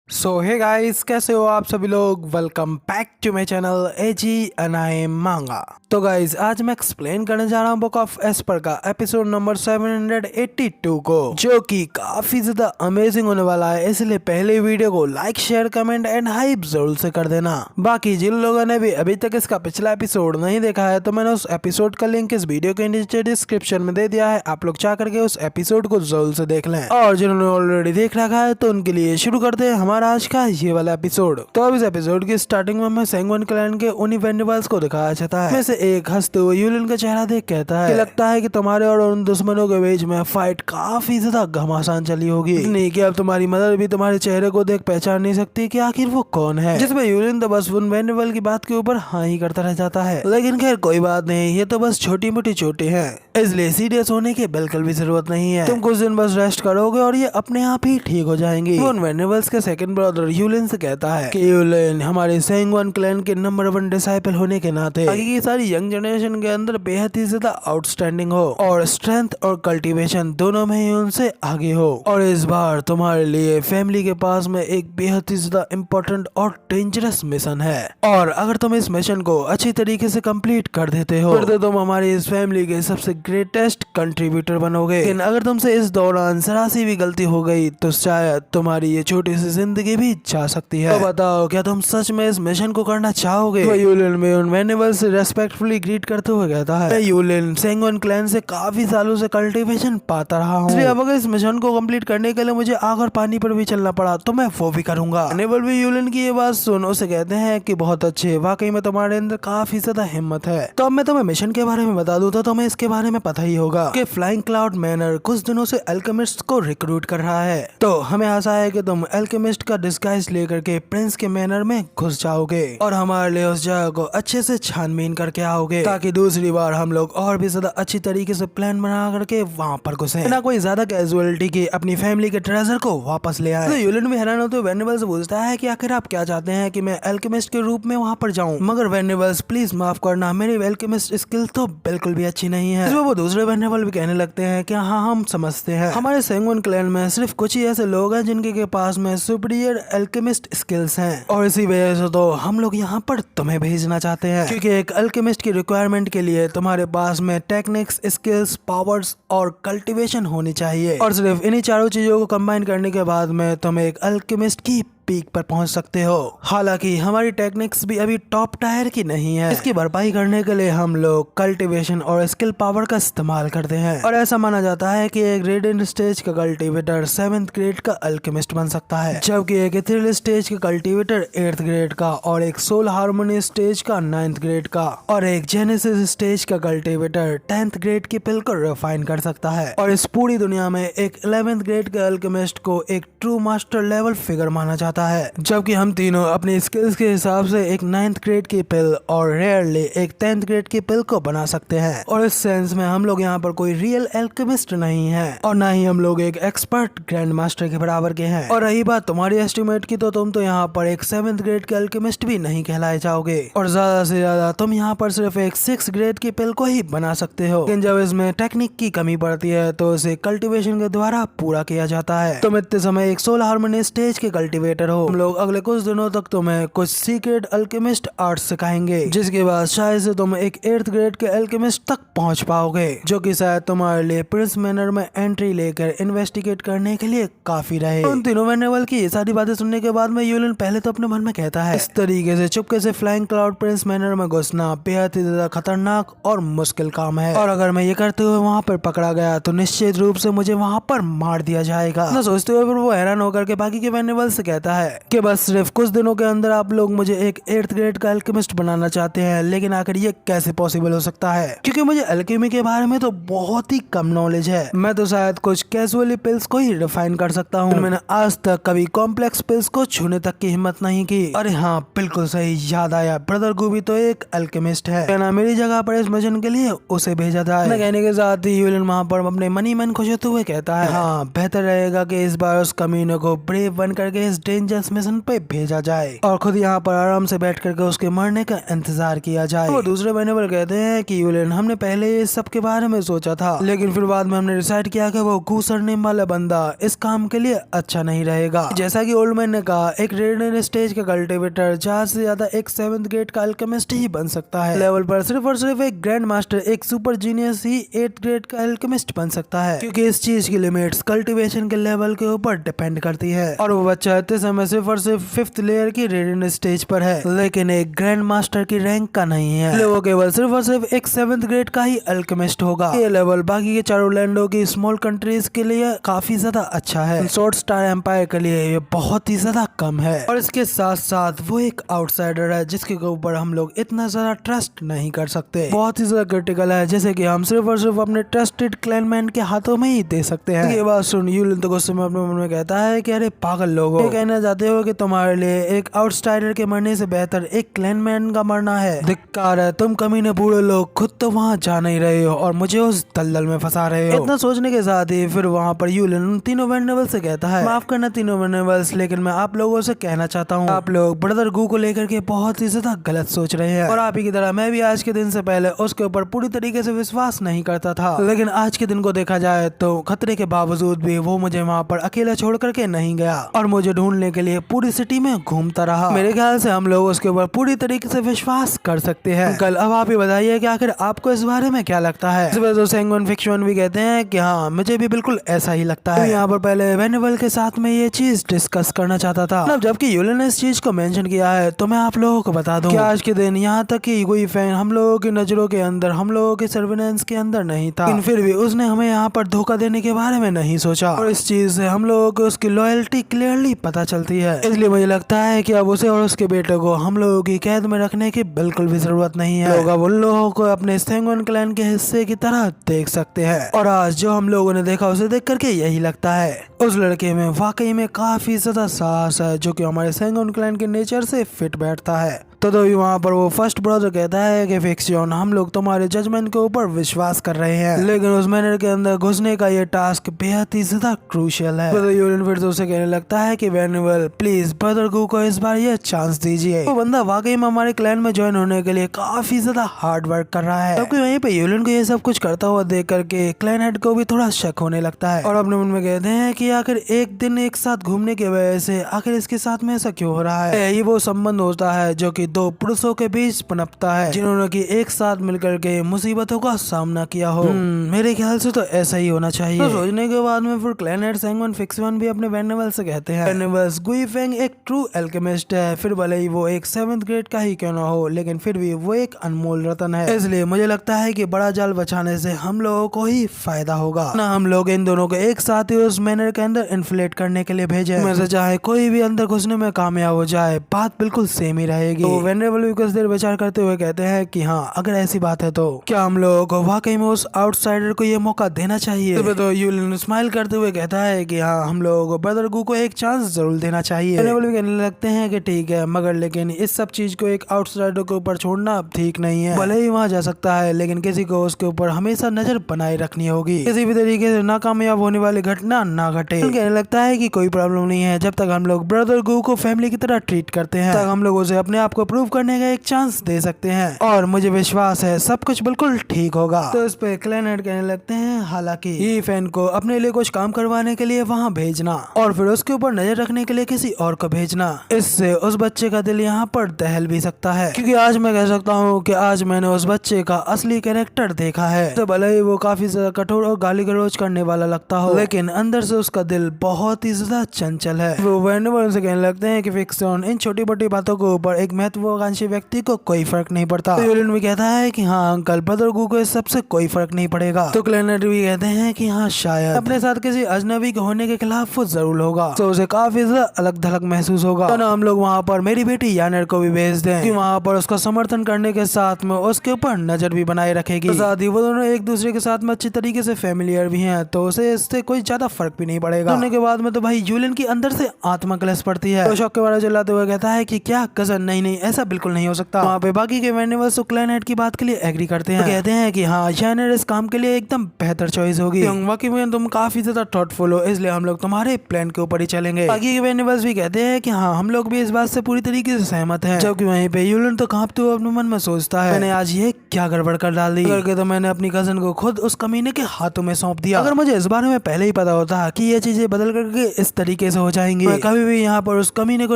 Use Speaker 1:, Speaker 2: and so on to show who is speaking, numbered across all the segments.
Speaker 1: सो hey guys, कैसे हो आप सभी लोग। Welcome back to my channel AG and I am मांगा। तो गाइस, आज मैं एक्सप्लेन करने जा रहा हूँ बुक ऑफ एस्पर का एपिसोड नंबर 782 को, जो कि काफी ज्यादा अमेजिंग होने वाला है। इसलिए पहले वीडियो को like, share, comment and hype जरूर से कर देना। बाकी जिन लोगों ने भी अभी तक इसका पिछला एपिसोड नहीं देखा है, तो मैंने उस एपिसोड का लिंक इस वीडियो के नीचे डिस्क्रिप्शन में दे दिया है। आप लोग जा करके उस एपिसोड को जरूर से देख लें, और जिन्होंने ऑलरेडी देख रखा है तो उनके लिए शुरू करते हैं हमारा आज का ये वाला एपिसोड। तो अब इस एपिसोड की स्टार्टिंग में हमें सेंगवन क्लैन के उन्हीं वेंडिबल्स को दिखाया जाता है। में से एक हंसते हुए यूलिन का चेहरा देख कहता है कि लगता है कि तुम्हारे और उन दुश्मनों के बीच में फाइट काफी ज्यादा घमासान चली होगी, नहीं कि अब तुम्हारी मदर भी तुम्हारे चेहरे को देख पहचान नहीं सकती कि आखिर वो कौन है। जिसमें यूलिन तो बस उन वेंडिबल की बात के ऊपर हाँ ही करता रह जाता है। लेकिन खैर कोई बात नहीं, ये तो बस छोटी मोटी चोटें हैं, इसलिए सीरियस होने की बिल्कुल भी जरूरत नहीं है। तुम कुछ दिन बस रेस्ट करोगे और ये अपने आप ही ठीक हो जाएंगी। उन वेंडिबल्स के सेकंड ब्रदर यूलिन से कहता है कि यूलिन हमारे सेंगवन क्लैन के नंबर 1 डिसाइपल होने के नाते आगे की सारी यंग जनरेशन के अंदर बेहद ही ज्यादा आउटस्टैंडिंग हो और स्ट्रेंथ और कल्टीवेशन दोनों में ही उनसे आगे हो। और इस बार तुम्हारे लिए फैमिली के पास में एक बेहद ही ज्यादा इम्पोर्टेंट और डेंजरस मिशन है, और अगर तुम इस मिशन को अच्छी तरीके से कंप्लीट कर देते हो फिर तो तुम हमारी इस फैमिली के सबसे ग्रेटेस्ट कंट्रीब्यूटर बनोगे। लेकिन अगर तुमसे इस दौरान जरा सी भी गलती हो गई तो शायद तुम्हारी ये छोटी सी जिंदगी भी जा सकती है। तो बताओ, क्या तुम सच में इस मिशन को करना चाहोगे? तो यूलिन में उन वेंडिबल से रेस्पेक्टफुली ग्रीट करते हुए कहता है, मैं यूलिन सेंगवन क्लैन से काफी सालों से कल्टीवेशन पाता रहा हूँ, इसलिए अब अगर इस मिशन को कंप्लीट करने के लिए मुझे आग और पानी पर भी चलना पड़ा तो मैं वो भी करूंगा। वेंडिबल भी यूलिन की ये बात सुन उसे कहते हैं कि बहुत अच्छे, वाकई में तुम्हारे अंदर काफी ज्यादा हिम्मत है। तो अब मैं तुम्हें मिशन के बारे में बता दूं तो तुम्हें इसके बारे में पता ही होगा कि फ्लाइंग क्लाउड मैनर कुछ दिनों से अल्केमिस्ट को रिक्रूट कर रहा है। तो हमें आशा है कि तुम अल्केमिस्ट का डिस्गाइज लेकर के प्रिंस के मैनर में घुस जाओगे और हमारे लिए उस जगह को अच्छे से छानबीन करके आओगे, ताकि दूसरी बार हम लोग और भी ज्यादा अच्छी तरीके से प्लान बना करके वहाँ पर घुसे, ना कोई ज्यादा कैजुअलिटी की अपनी फैमिली के ट्रेजर को वापस ले आए। तो यूलिन भी हैरान होते हुए वेंडिबल से पूछता है कि आखिर आप क्या चाहते हैं कि मैं अल्केमिस्ट के रूप में वहाँ पर जाऊँ? मगर वेंडिबल्स प्लीज माफ करना, मेरी अल्केमिस्ट स्किल तो बिल्कुल भी अच्छी नहीं है। इसमें वो दूसरे वेंडिबल भी कहने लगते हैं कि हाँ, हम समझते हैं, हमारे सेंगवन क्लैन में सिर्फ कुछ ही ऐसे लोग हैं जिनके के पास में सुपीरियर अल्केमिस्ट स्किल्स हैं, और इसी वजह से तो हम लोग यहाँ पर तुम्हें भेजना चाहते हैं, क्योंकि एक अल्केमिस्ट की रिक्वायरमेंट के लिए तुम्हारे पास में टेक्निक्स, स्किल्स, पावर्स और कल्टीवेशन होनी चाहिए, और सिर्फ इन्हीं चारों चीजों को कंबाइन करने के बाद में तुम एक अल्केमिस्ट की पीक पर पहुंच सकते हो। हालांकि हमारी टेक्निक्स भी अभी टॉप टायर की नहीं है, इसकी भरपाई करने के लिए हम लोग कल्टीवेशन और स्किल पावर का इस्तेमाल करते हैं, और ऐसा माना जाता है कि एक रेडिएंट स्टेज का कल्टीवेटर 7th ग्रेड का अल्केमिस्ट बन सकता है, जबकि एक इथेरियल स्टेज का कल्टीवेटर 8th ग्रेड का, और एक सोल हार्मोनी स्टेज का 9th ग्रेड का, और एक जेनेसिस स्टेज का कल्टीवेटर 10th ग्रेड की पिल को रिफाइन कर सकता है। और इस पूरी दुनिया में एक 11th ग्रेड के अल्केमिस्ट को एक ट्रू मास्टर लेवल फिगर माना जाता है, जबकि हम तीनों अपनी स्किल्स के हिसाब से एक 9th ग्रेड की पिल और रेयरली एक 10th ग्रेड की पिल को बना सकते हैं। और इस सेंस में हम लोग यहाँ पर कोई रियल अल्केमिस्ट नहीं है, और ना ही हम लोग एक एक्सपर्ट ग्रैंड मास्टर के बराबर के हैं। और रही बात तुम्हारी एस्टिमेट की, तो तुम तो यहाँ पर एक 7th ग्रेड के अल्केमिस्ट भी नहीं कहलाए जाओगे, और ज्यादा से ज्यादा तुम यहाँ पर सिर्फ एक 6th ग्रेड की पिल को ही बना सकते हो। लेकिन जब इसमें टेक्निक की कमी पड़ती है तो इसे कल्टीवेशन के द्वारा पूरा किया जाता है। तुम इतने समय एक सोल हार्मोनी स्टेज के कल्टीवेटर हो, हम लोग अगले कुछ दिनों तक तुम्हें कुछ सीक्रेट अल्केमिस्ट आर्ट्स सिखाएंगे, जिसके बाद शायद से तुम एक 8th ग्रेड के अल्केमिस्ट तक पहुंच पाओगे, जो कि शायद तुम्हारे लिए प्रिंस मैनर में एंट्री लेकर इन्वेस्टिगेट करने के लिए काफी रहे। उन तीनों वेंडिबल की ये सारी बातें सुनने के बाद में यूलिन पहले तो अपने मन में कहता है, इस तरीके से चुपके से फ्लाइंग क्लाउड प्रिंस मैनर में घुसना बेहद ही ज्यादा खतरनाक और मुश्किल काम है, और अगर मैं ये करते हुए वहाँ पर पकड़ा गया तो निश्चित रूप से मुझे वहाँ पर मार दिया जाएगा। ना सोचते हुए फिर वो हैरान होकर के बाकी के वेंडिबल से कहता है कि बस सिर्फ कुछ दिनों के अंदर आप लोग मुझे एक 8th ग्रेड का अल्केमिस्ट बनाना चाहते हैं, लेकिन आखिर ये कैसे पॉसिबल हो सकता है? क्योंकि मुझे अल्केमी के बारे में तो बहुत ही कम नॉलेज है, मैं तो शायद कुछ कैजुअली पिल्स को ही रिफाइन कर सकता हूँ, मैंने आज तक कभी कॉम्प्लेक्स पिल्स को छूने तक की हिम्मत नहीं की। अरे हाँ, बिल्कुल सही, याद आया, ब्रदर गुबी तो एक अल्केमिस्ट है, क्या ना मेरी जगह पर इस मिशन के लिए उसे भेजा जाए। कहने के साथ ही यूलिन वहाँ पर अपने मन खुश होते हुए कहता है, हाँ, बेहतर रहेगा कि इस बार उस कमीने को ब्रेव बन करके इस डेंजरस मिशन पे भेजा जाए और खुद यहाँ पर आराम से बैठ करके उसके मरने का इंतजार किया जाए। वो दूसरे वेनेबल कहते हैं कि यूलिन हमने पहले इस सब के बारे में सोचा था, लेकिन फिर बाद में हमने डिसाइड किया कि वो गूसर नेम वाला बंदा इस काम के लिए अच्छा नहीं रहेगा। जैसा कि ओल्ड मैन ने कहा, एक रेड स्टेज का कल्टिवेटर ज्यादा से ज्यादा एक 7th ग्रेड का अल्केमिस्ट ही बन सकता है। लेवल पर सिर्फ और सिर्फ एक ग्रैंड मास्टर, एक सुपर जीनियस ही 8th ग्रेड का अल्केमिस्ट बन सकता है, क्योंकि इस चीज की लिमिट्स कल्टीवेशन के लेवल के ऊपर डिपेंड करती है। और वो बच्चा इतने समय सिर्फ और सिर्फ 5th लेयर की रेडियन स्टेज पर है, लेकिन एक ग्रैंड मास्टर की रैंक का नहीं है। वो केवल सिर्फ और सिर्फ एक 7th ग्रेड का ही अल्केमिस्ट होगा। ये लेवल बाकी के चारों लैंडों की स्मॉल कंट्रीज के लिए काफी ज्यादा अच्छा है, शॉर्ट स्टार एम्पायर के लिए ये बहुत ही ज्यादा कम है। और इसके साथ साथ वो एक आउटसाइडर है जिसके ऊपर हम लोग इतना ज्यादा ट्रस्ट नहीं कर सकते, बहुत ही ज्यादा क्रिटिकल है, जैसे कि हम सिर्फ और सिर्फ अपने ट्रस्टेड क्लैनमैन के हाथों में ही दे सकते हैं। ये बात सुन यूलिन तो गुस्से में अपने मन में कहता है कि अरे पागल लोगों, ये कहना चाहते हो कि तुम्हारे लिए एक आउटसाइडर के मरने से बेहतर एक क्लैनमैन का मरना है? धिक्कार है, तुम कमीने बूढ़े लोग खुद तो वहाँ जा नहीं रहे हो और मुझे उस दलदल में फंसा रहे हो। इतना सोचने के साथ ही फिर वहाँ पर यूलिन उन तीनों वेनेबल से कहता है, माफ करना तीनों वेनेबल्स, लेकिन मैं आप लोगों से कहना चाहता हूँ, आप लोग ब्रदर गू को लेकर के बहुत ही ज्यादा गलत सोच रहे हैं। और आप ही की तरह मैं भी आज के दिन से पहले उसके ऊपर पूरी तरीके से विश्वास नहीं करता था, लेकिन आज के दिन को देखा जाए तो खतरे के बावजूद भी वो मुझे वहाँ पर अकेला छोड़ करके नहीं गया और मुझे ढूंढने के लिए पूरी सिटी में घूमता रहा। मेरे ख्याल से हम लोग उसके ऊपर पूरी तरीके से विश्वास कर सकते हैं। अंकल, अब आप ही बताइए कि आखिर आपको इस बारे में क्या लगता है? इस वजह से सेंगन फिक्शन भी कहते हैं कि हाँ, मुझे भी बिल्कुल ऐसा ही लगता है। यहाँ पर पहले वेनेबल के साथ में ये चीज डिस्कस करना चाहता था, मतलब जबकि यूलिन ने इस चीज को मेंशन किया है, तो मैं आप लोगों को बता दूं कि आज के दिन यहाँ तक कि कोई फैन हम लोगों की नजरों के अंदर, हम लोगों के सर्विलेंस के अंदर नहीं था, लेकिन फिर भी उसने हमें यहाँ पर धोखा देने के बारे में नहीं सोचा और इस चीज से हम लोगों को उसकी लॉयल्टी क्लियरली पता चलती है। इसलिए मुझे लगता है कि अब उसे और उसके बेटे को हम लोगों की कैद में रखने की बिल्कुल भी जरूरत नहीं है। लोग अब उन लोगों को अपने सेंगन क्लैन के हिस्से की तरह देख सकते हैं और आज जो हम लोगों ने देखा उसे देख करके यही लगता है, उस लड़के में वाकई में काफी ज्यादा साहस है, जो कि हमारे सेंगन क्लैन के नेचर से फिट बैठता है। तो वहाँ पर वो फर्स्ट ब्रदर कहता है कि फिक्शन, हम लोग तुम्हारे जजमेंट के ऊपर विश्वास कर रहे हैं, लेकिन उस मैनर के अंदर घुसने का ये टास्क बेहद ही ज्यादा क्रूशियल है। तो यूलिन फिर से उसे कहने लगता है कि वेनेबल, प्लीज ब्रदर गू को इस बार ये चांस दीजिए। वो बंदा वाकई में हमारे क्लैन में ज्वाइन होने के लिए काफी ज्यादा हार्ड वर्क कर रहा है। क्योंकि वहीं पे यूलिन को ये सब कुछ करता हुआ देख करके क्लैन हेड को भी थोड़ा शक होने लगता है और अपने मन में कहते हैं कि आखिर एक दिन एक साथ घूमने की वजह से आखिर इसके साथ में ऐसा क्यों हो रहा है? यही वो संबंध होता है जो कि दो पुरुषों के बीच पनपता है, जिन्होंने की एक साथ मिलकर के मुसीबतों का सामना किया हो। मेरे ख्याल से तो ऐसा ही होना चाहिए। तो सोचने के बाद में फिर क्लैनेट सेंगन फिक्सन भी अपने वेनेबल से कहते हैं, वेनेबल्स, गुई फेंग एक ट्रू अल्केमिस्ट है, फिर भले ही वो एक 7th ग्रेड का ही क्यों ना हो, लेकिन फिर भी वो एक अनमोल रतन है। इसलिए मुझे लगता है कि बड़ा जाल बचाने से हम लोगों को ही फायदा होगा ना, हम लोग इन दोनों को एक साथ ही उस मैनर के अंदर इन्फ्लेट करने के लिए भेजे। में से चाहे कोई भी अंदर घुसने में कामयाब हो जाए, बात बिल्कुल सेम ही रहेगी। तो वेनेबल भी कुछ देर विचार करते हुए कहते हैं कि हाँ, अगर ऐसी बात है तो क्या हम लोगों को वाकई में उस आउटसाइडर को ये मौका देना चाहिए? तो यूलिन स्माइल करते हुए कहता है कि हाँ, हम लोगों को ब्रदर गू को एक चांस जरूर देना चाहिए। वेनेबल भी कहने लगते हैं कि ठीक है, मगर लेकिन इस सब चीज को एक आउटसाइडर के ऊपर छोड़ना ठीक नहीं है। भले ही वहाँ जा सकता है, लेकिन किसी को उसके ऊपर हमेशा नजर बनाए रखनी होगी, किसी भी तरीके से नाकामयाब होने वाली घटना ना घटे। कहने लगता है कि कोई प्रॉब्लम नहीं है, जब तक हम लोग ब्रदर गू को फैमिली की तरह ट्रीट करते हैं, तब हम लोग उसे अपने आप को प्रूव करने का एक चांस दे सकते हैं और मुझे विश्वास है सब कुछ बिल्कुल ठीक होगा। तो इस पे क्लैनेट कहने लगते हैं, हालांकि ये फैन को अपने लिए कुछ काम करवाने के लिए वहाँ भेजना और फिर उसके ऊपर नजर रखने के लिए किसी और को भेजना, इससे उस बच्चे का दिल यहाँ पर दहल भी सकता है। क्योंकि आज मैं कह सकता हूँ कि आज मैंने उस बच्चे का असली कैरेक्टर देखा है। तो भले ही वो काफी ज्यादा कठोर और गाली गलौज करने वाला लगता हो, लेकिन अंदर से उसका दिल बहुत ही ज्यादा चंचल है। वो वेनेबल से कहने लगते हैं कि फिक्सन, इन छोटी मोटी बातों के ऊपर एक महत्वाकांक्षी व्यक्ति को कोई फर्क नहीं पड़ता। तो यूलिन भी कहता है कि हाँ अंकल, ब्रदर गू को इस सबसे कोई फर्क नहीं पड़ेगा। तो क्लैनेट भी कहते हैं कि हाँ, शायद अपने साथ किसी अजनबी के होने के खिलाफ वो जरूर होगा, तो उसे काफी ज्यादा अलग थलग महसूस होगा। तो ना हम लोग वहाँ पर मेरी बेटी यानेर को भी भेज दें कि वहाँ पर उसका समर्थन करने के साथ में उसके ऊपर नजर भी बनाए रखेगी। तो साथ ही वो दोनों एक दूसरे के साथ में अच्छी तरीके से फैमिलियर भी हैं, तो उसे इससे कोई ज्यादा फर्क भी नहीं पड़ेगा। होने के बाद में तो भाई यूलिन की अंदर से आत्मा क्लेश पड़ती है। तो शौक के बारे चिल्लाते हुए कहता है कि क्या कजन, नहीं नहीं ऐसा बिल्कुल नहीं हो सकता। वहाँ पे बाकी के वेंडिवर्स तो क्लैनेट की बात के लिए एग्री करते हैं, कहते हैं कि हाँ शाइनर इस काम के लिए एकदम बेहतर चॉइस होगी। वाकई में तुम काफी ज्यादा थॉटफुल हो, इसलिए हम लोग तुम्हारे प्लान के ऊपर ही चलेंगे। बाकी के वेंडिवर्स भी कहते हैं कि हाँ हम लोग भी इस बात से पूरी तरीके से सहमत हैं। जबकि वहीं पे यूलन तो कांपते हुए अपने मन में सोचता है, मैंने आज ये क्या गड़बड़ कर डाल दी करके, तो मैंने अपनी कजन को खुद उस कमीने के हाथों में सौंप दिया। अगर मुझे इस बारे में पहले ही पता होता कि ये चीजें बदल करके इस तरीके से हो जाएंगी, मैं कभी भी यहाँ पर उस कमीने को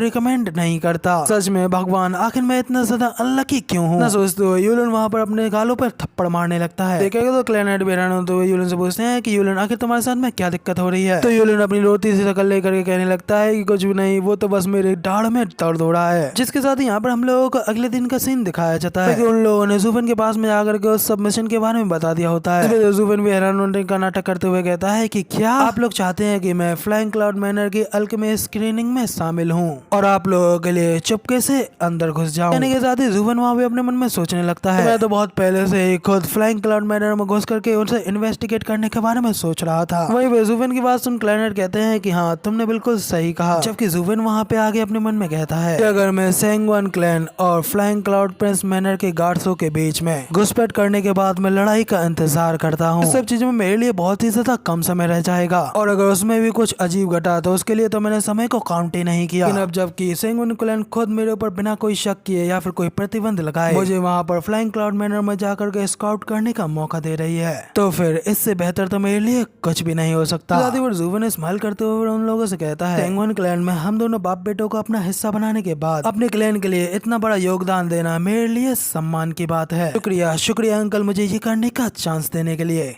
Speaker 1: रिकमेंड नहीं करता। सच में भगवान, आखिर मैं इतना ज्यादा अनलकी क्यों हूँ। ना सोचते हुए यूलन वहाँ पर अपने गालों पर थप्पड़ मारने लगता है। देखेगा तो क्लैनेट भी हैरान होते हुए यूलन से पूछते हैं कि यूलन आखिर तुम्हारे साथ में क्या दिक्कत हो रही है। तो यूलन अपनी रोती सी शक्ल लेकर के कहने लगता है कि कुछ भी नहीं, वो तो बस मेरे दाढ़ में दर्द हो रहा है। जिसके साथ यहाँ पर हम लोगों को अगले दिन का सीन दिखाया जाता है कि उन लोगों ने ज़ूफन के पास में जाकर के उस सबमिशन के बारे में बता दिया होता है। ज़ूफन भी हैरान होने का नाटक करते हुए कहता है कि क्या आप लोग चाहते हैं कि मैं फ्लाइंग क्लाउड मैनर की अल्केमिस्ट स्क्रीनिंग में शामिल हूँ और आप लोगों के लिए चुपके से अंदर घुस जाऊं। कहने के साथ ही ज़ूफन वहाँ पे अपने मन में सोचने लगता है, मैं तो बहुत पहले से ही खुद फ्लाइंग क्लाउड मैनर में घुस करके उनसे इन्वेस्टिगेट करने के बारे में सोच रहा था। वहीं पे ज़ूफन की बात सुन क्लैनेट कहते हैं कि हाँ तुमने बिल्कुल सही कहा। जबकि ज़ूफन वहाँ पे आगे अपने मन में कहता है कि अगर मैं सेंगवन क्लैन और फ्लाइंग क्लाउड प्रिंस मैनर के गार्ड्सों के बीच में घुसपैठ करने के बाद मैं लड़ाई का इंतजार करता हूँ, सब चीजों में मेरे लिए बहुत ही ज्यादा कम समय रह जाएगा और अगर उसमें भी कुछ अजीब घटा तो उसके लिए तो मैंने समय को काउंट ही नहीं किया। लेकिन अब जबकि सेंगवन क्लैन खुद मेरे ऊपर बिना कोई शक किए या फिर कोई प्रतिबंध लगाए मुझे वहाँ पर फ्लाइंग क्लाउड मैनर में जाकर के स्काउट करने का मौका दे रही है, तो फिर इससे बेहतर तो मेरे लिए कुछ भी नहीं हो सकता। ज़ूफन स्माइल करते हुए उन लोगों से कहता है, सेंगवन क्लैन में हम दोनों बाप बेटों को अपना हिस्सा बनाने के बाद अपने क्लैन के लिए इतना बड़ा योगदान देना मेरे लिए सम्मान की बात है। शुक्रिया शुक्रिया अंकल, मुझे ये करने का चांस देने के लिए।